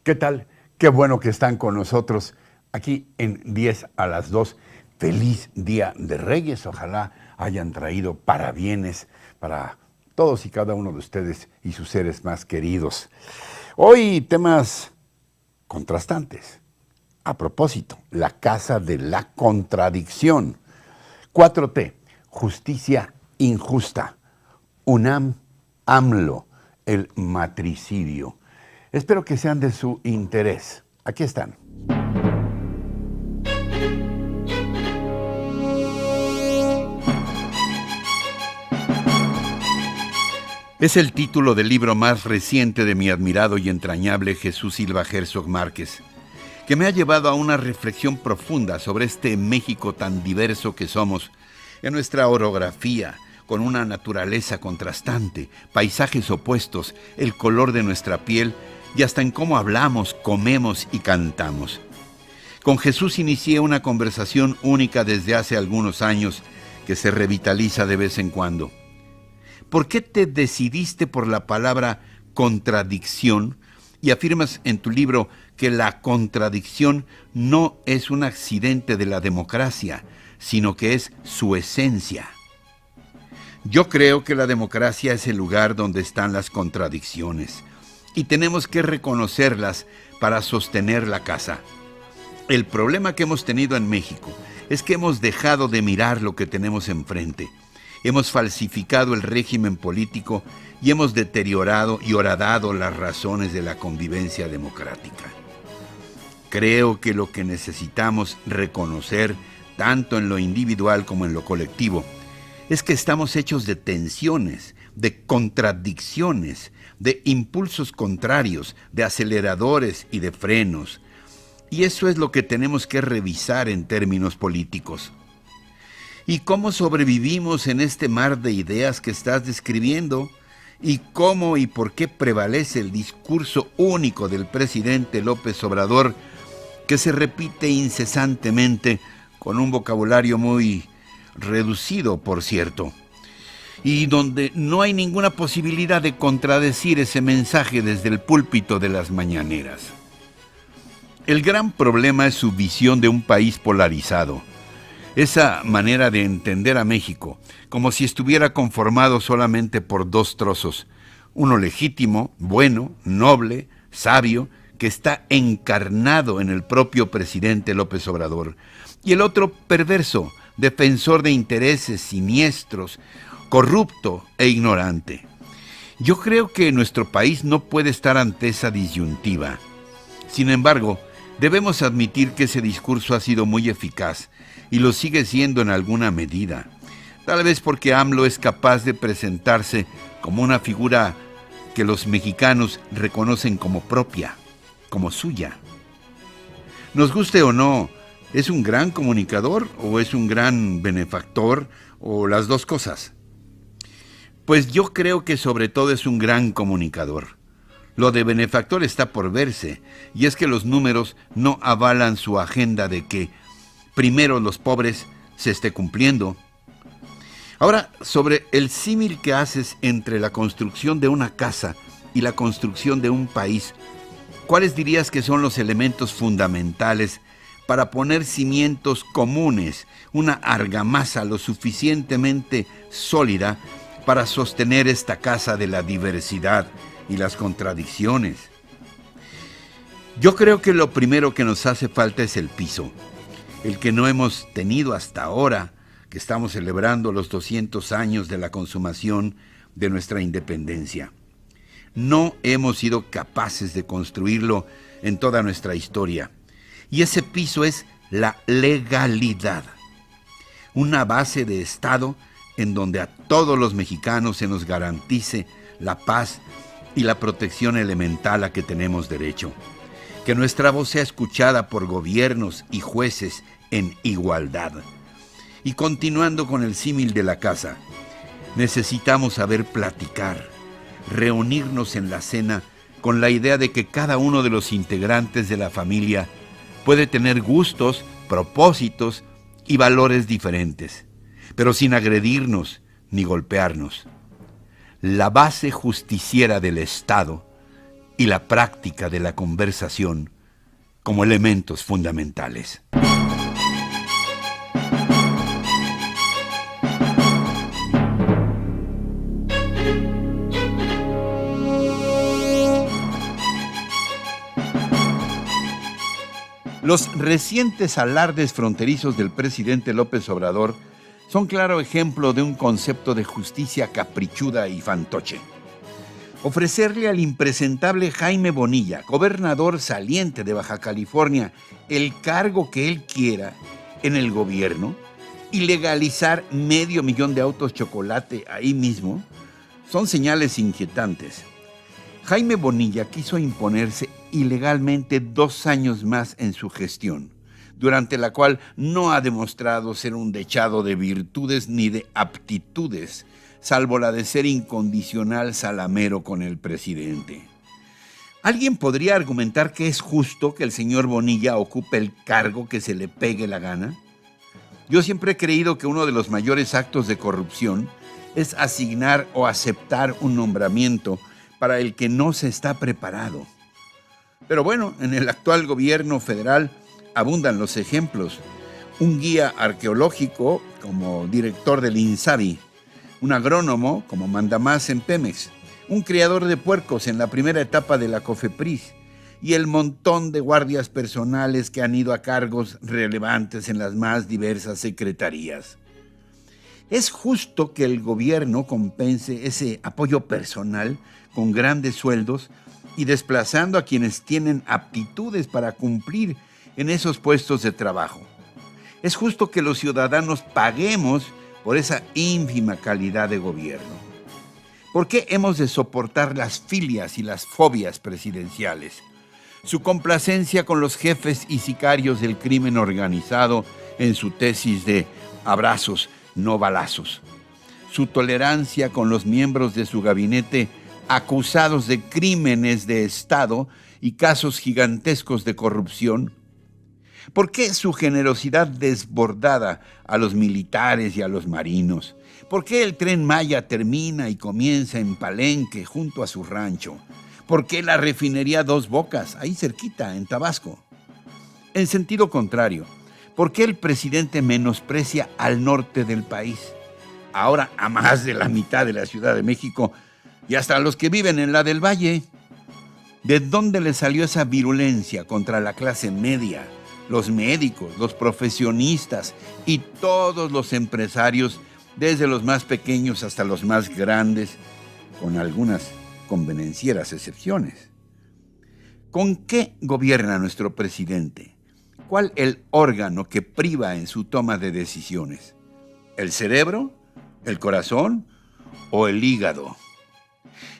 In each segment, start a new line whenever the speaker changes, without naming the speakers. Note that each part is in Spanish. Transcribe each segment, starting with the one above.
¿Qué tal? Qué bueno que están con nosotros aquí en 10 a las 2. Feliz Día de Reyes. Ojalá hayan traído parabienes para todos y cada uno de ustedes y sus seres más queridos. Hoy temas contrastantes. A propósito, la casa de la contradicción. 4T, justicia injusta. UNAM, AMLO, el matricidio. Espero que sean de su interés. Aquí están. Es el título del libro más reciente de mi admirado y entrañable Jesús Silva Herzog Márquez, que me ha llevado a una reflexión profunda sobre este México tan diverso que somos, en nuestra orografía, con una naturaleza contrastante, paisajes opuestos, el color de nuestra piel y hasta en cómo hablamos, comemos y cantamos. Con Jesús inicié una conversación única desde hace algunos años que se revitaliza de vez en cuando. ¿Por qué te decidiste por la palabra contradicción y afirmas en tu libro que la contradicción no es un accidente de la democracia, sino que es su esencia? Yo creo que la democracia es el lugar donde están las contradicciones y tenemos que reconocerlas para sostener la casa. El problema que hemos tenido en México es que hemos dejado de mirar lo que tenemos enfrente. Hemos falsificado el régimen político y hemos deteriorado y horadado las razones de la convivencia democrática. Creo que lo que necesitamos reconocer, tanto en lo individual como en lo colectivo, es que estamos hechos de tensiones, de contradicciones, de impulsos contrarios, de aceleradores y de frenos. Y eso es lo que tenemos que revisar en términos políticos. ¿Y cómo sobrevivimos en este mar de ideas que estás describiendo? ¿Y cómo y por qué prevalece el discurso único del presidente López Obrador, que se repite incesantemente con un vocabulario muy reducido, por cierto, y donde no hay ninguna posibilidad de contradecir ese mensaje desde el púlpito de las mañaneras? El gran problema es su visión de un país polarizado. Esa manera de entender a México, como si estuviera conformado solamente por dos trozos, uno legítimo, bueno, noble, sabio, que está encarnado en el propio presidente López Obrador, y el otro perverso, defensor de intereses siniestros, corrupto e ignorante. Yo creo que nuestro país no puede estar ante esa disyuntiva. Sin embargo, debemos admitir que ese discurso ha sido muy eficaz y lo sigue siendo en alguna medida. Tal vez porque AMLO es capaz de presentarse como una figura que los mexicanos reconocen como propia, como suya. Nos guste o no, ¿es un gran comunicador o es un gran benefactor o las dos cosas? Pues yo creo que sobre todo es un gran comunicador. Lo de benefactor está por verse, y es que los números no avalan su agenda de que primero los pobres se esté cumpliendo. Ahora, sobre el símil que haces entre la construcción de una casa y la construcción de un país, ¿cuáles dirías que son los elementos fundamentales para poner cimientos comunes, una argamasa lo suficientemente sólida para sostener esta casa de la diversidad y las contradicciones? Yo creo que lo primero que nos hace falta es el piso, el que no hemos tenido hasta ahora, que estamos celebrando los 200 años de la consumación de nuestra independencia. No hemos sido capaces de construirlo en toda nuestra historia. Y ese piso es la legalidad, una base de Estado en donde a todos los mexicanos se nos garantice la paz y la protección elemental a que tenemos derecho. Que nuestra voz sea escuchada por gobiernos y jueces en igualdad. Y continuando con el símil de la casa, necesitamos saber platicar, reunirnos en la cena con la idea de que cada uno de los integrantes de la familia puede tener gustos, propósitos y valores diferentes, pero sin agredirnos ni golpearnos. La base justiciera del Estado y la práctica de la conversación como elementos fundamentales. Los recientes alardes fronterizos del presidente López Obrador son claro ejemplo de un concepto de justicia caprichuda y fantoche. Ofrecerle al impresentable Jaime Bonilla, gobernador saliente de Baja California, el cargo que él quiera en el gobierno y legalizar 500,000 de autos chocolate ahí mismo, son señales inquietantes. Jaime Bonilla quiso imponerse ilegalmente 2 años más en su gestión, durante la cual no ha demostrado ser un dechado de virtudes ni de aptitudes, salvo la de ser incondicional salamero con el presidente. ¿Alguien podría argumentar que es justo que el señor Bonilla ocupe el cargo que se le pegue la gana? Yo siempre he creído que uno de los mayores actos de corrupción es asignar o aceptar un nombramiento para el que no se está preparado. Pero bueno, en el actual gobierno federal abundan los ejemplos. Un guía arqueológico como director del INSABI, un agrónomo como mandamás en Pemex, un criador de puercos en la primera etapa de la COFEPRIS y el montón de guardias personales que han ido a cargos relevantes en las más diversas secretarías. ¿Es justo que el gobierno compense ese apoyo personal con grandes sueldos y desplazando a quienes tienen aptitudes para cumplir en esos puestos de trabajo? ¿Es justo que los ciudadanos paguemos por esa ínfima calidad de gobierno? ¿Por qué hemos de soportar las filias y las fobias presidenciales? Su complacencia con los jefes y sicarios del crimen organizado en su tesis de abrazos, no balazos. Su tolerancia con los miembros de su gabinete acusados de crímenes de Estado y casos gigantescos de corrupción. ¿Por qué su generosidad desbordada a los militares y a los marinos? ¿Por qué el Tren Maya termina y comienza en Palenque junto a su rancho? ¿Por qué la refinería Dos Bocas, ahí cerquita, en Tabasco? En sentido contrario, ¿por qué el presidente menosprecia al norte del país? Ahora a más de la mitad de la Ciudad de México y hasta a los que viven en la del Valle. ¿De dónde le salió esa virulencia contra la clase media, los médicos, los profesionistas y todos los empresarios, desde los más pequeños hasta los más grandes, con algunas convenencieras excepciones? ¿Con qué gobierna nuestro presidente? ¿Cuál el órgano que priva en su toma de decisiones? ¿El cerebro? ¿El corazón? ¿O el hígado?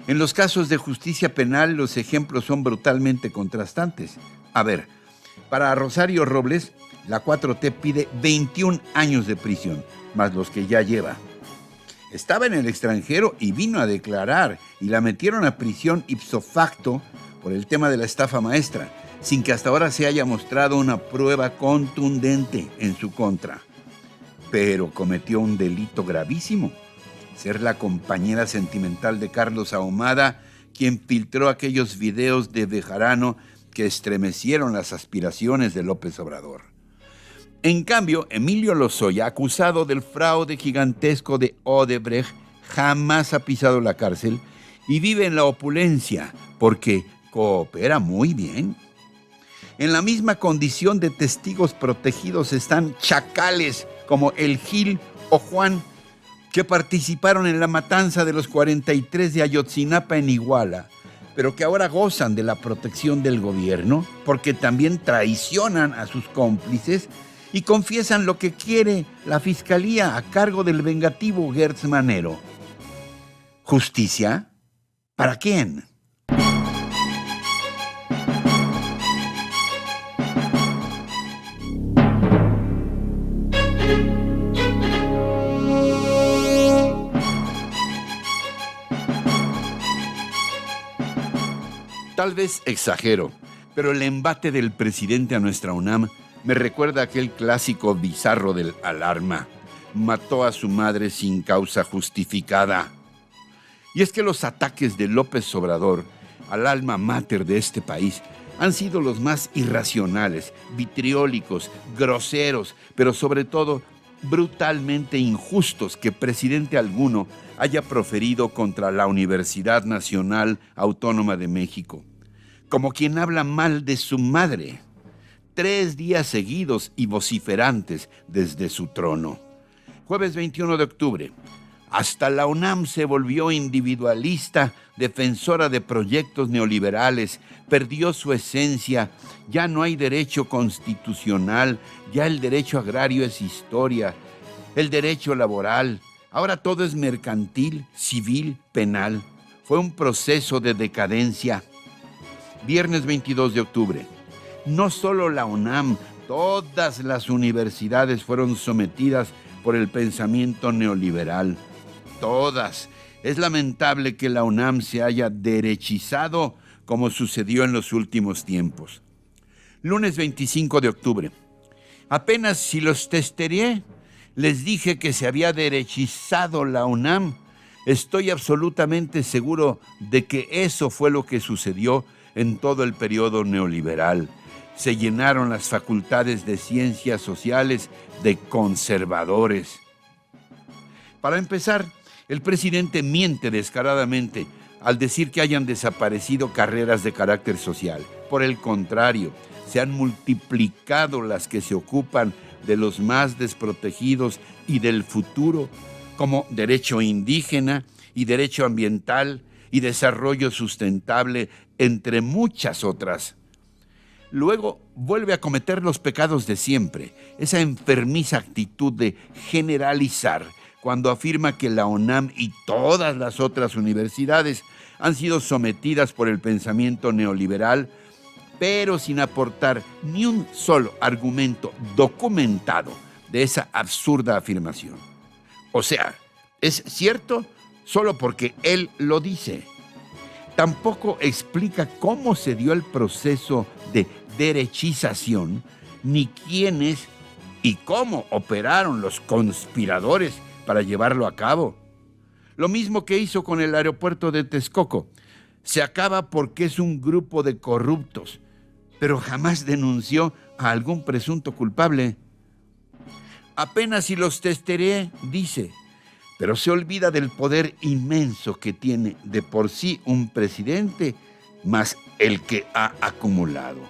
En los casos de justicia penal, los ejemplos son brutalmente contrastantes. A ver, para Rosario Robles, la 4T pide 21 años de prisión, más los que ya lleva. Estaba en el extranjero y vino a declarar, y la metieron a prisión ipso facto por el tema de la estafa maestra, sin que hasta ahora se haya mostrado una prueba contundente en su contra. Pero cometió un delito gravísimo: ser la compañera sentimental de Carlos Ahumada, quien filtró aquellos videos de Bejarano que estremecieron las aspiraciones de López Obrador. En cambio, Emilio Lozoya, acusado del fraude gigantesco de Odebrecht, jamás ha pisado la cárcel y vive en la opulencia porque coopera muy bien. En la misma condición de testigos protegidos están chacales como el Gil o Juan, que participaron en la matanza de los 43 de Ayotzinapa en Iguala, pero que ahora gozan de la protección del gobierno porque también traicionan a sus cómplices y confiesan lo que quiere la fiscalía a cargo del vengativo Gertz Manero. ¿Justicia? ¿Para quién? Tal vez exagero, pero el embate del presidente a nuestra UNAM me recuerda aquel clásico bizarro del Alarma: mató a su madre sin causa justificada. Y es que los ataques de López Obrador al alma mater de este país, han sido los más irracionales, vitriólicos, groseros, pero sobre todo brutalmente injustos que presidente alguno haya proferido contra la Universidad Nacional Autónoma de México. Como quien habla mal de su madre, 3 días seguidos y vociferantes desde su trono. Jueves 21 de octubre. Hasta la UNAM se volvió individualista, defensora de proyectos neoliberales, perdió su esencia, ya no hay derecho constitucional, ya el derecho agrario es historia, el derecho laboral, ahora todo es mercantil, civil, penal. Fue un proceso de decadencia. Viernes 22 de octubre. No solo la UNAM, todas las universidades fueron sometidas por el pensamiento neoliberal. Todas. Es lamentable que la UNAM se haya derechizado como sucedió en los últimos tiempos. Lunes 25 de octubre. Apenas si los testereé, les dije que se había derechizado la UNAM. Estoy absolutamente seguro de que eso fue lo que sucedió en todo el periodo neoliberal. Se llenaron las facultades de ciencias sociales de conservadores. Para empezar, el presidente miente descaradamente al decir que hayan desaparecido carreras de carácter social. Por el contrario, se han multiplicado las que se ocupan de los más desprotegidos y del futuro, como derecho indígena y derecho ambiental y desarrollo sustentable, entre muchas otras. Luego vuelve a cometer los pecados de siempre, esa enfermiza actitud de generalizar, cuando afirma que la UNAM y todas las otras universidades han sido sometidas por el pensamiento neoliberal, pero sin aportar ni un solo argumento documentado de esa absurda afirmación. O sea, es cierto solo porque él lo dice. Tampoco explica cómo se dio el proceso de derechización, ni quiénes y cómo operaron los conspiradores para llevarlo a cabo. Lo mismo que hizo con el aeropuerto de Texcoco. Se acaba porque es un grupo de corruptos, pero jamás denunció a algún presunto culpable. Apenas si los testereé, dice, pero se olvida del poder inmenso que tiene de por sí un presidente, más el que ha acumulado.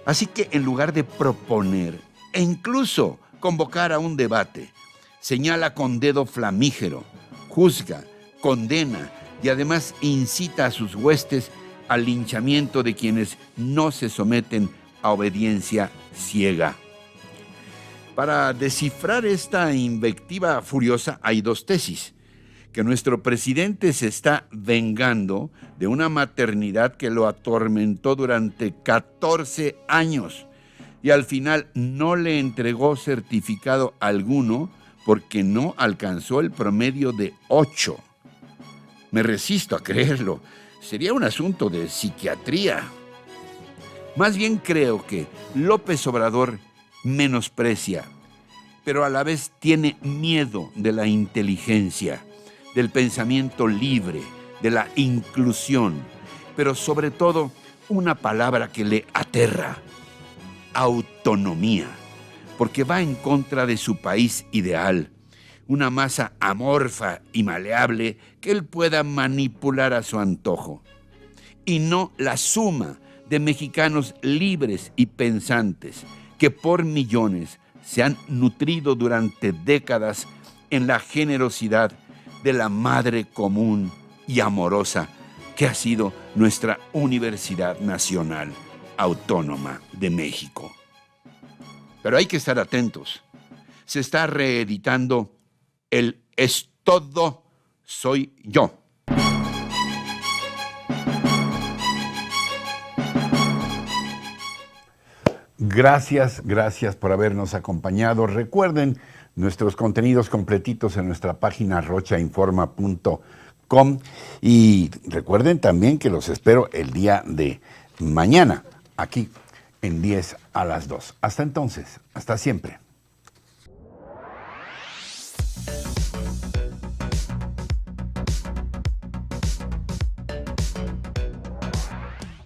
Así que en lugar de proponer e incluso convocar a un debate, señala con dedo flamígero, juzga, condena y además incita a sus huestes al linchamiento de quienes no se someten a obediencia ciega. Para descifrar esta invectiva furiosa hay 2 tesis: que nuestro presidente se está vengando de una maternidad que lo atormentó durante 14 años y al final no le entregó certificado alguno porque no alcanzó el promedio de 8. Me resisto a creerlo. Sería un asunto de psiquiatría. Más bien creo que López Obrador menosprecia, pero a la vez tiene miedo de la inteligencia, del pensamiento libre, de la inclusión, pero sobre todo una palabra que le aterra: autonomía, porque va en contra de su país ideal, una masa amorfa y maleable que él pueda manipular a su antojo, y no la suma de mexicanos libres y pensantes que por millones se han nutrido durante décadas en la generosidad de la madre común y amorosa que ha sido nuestra Universidad Nacional Autónoma de México. Pero hay que estar atentos. Se está reeditando el Es Todo Soy Yo. Gracias por habernos acompañado. Recuerden nuestros contenidos completitos en nuestra página rochainforma.com y recuerden también que los espero el día de mañana aquí en 10 a las 2. Hasta entonces, hasta siempre.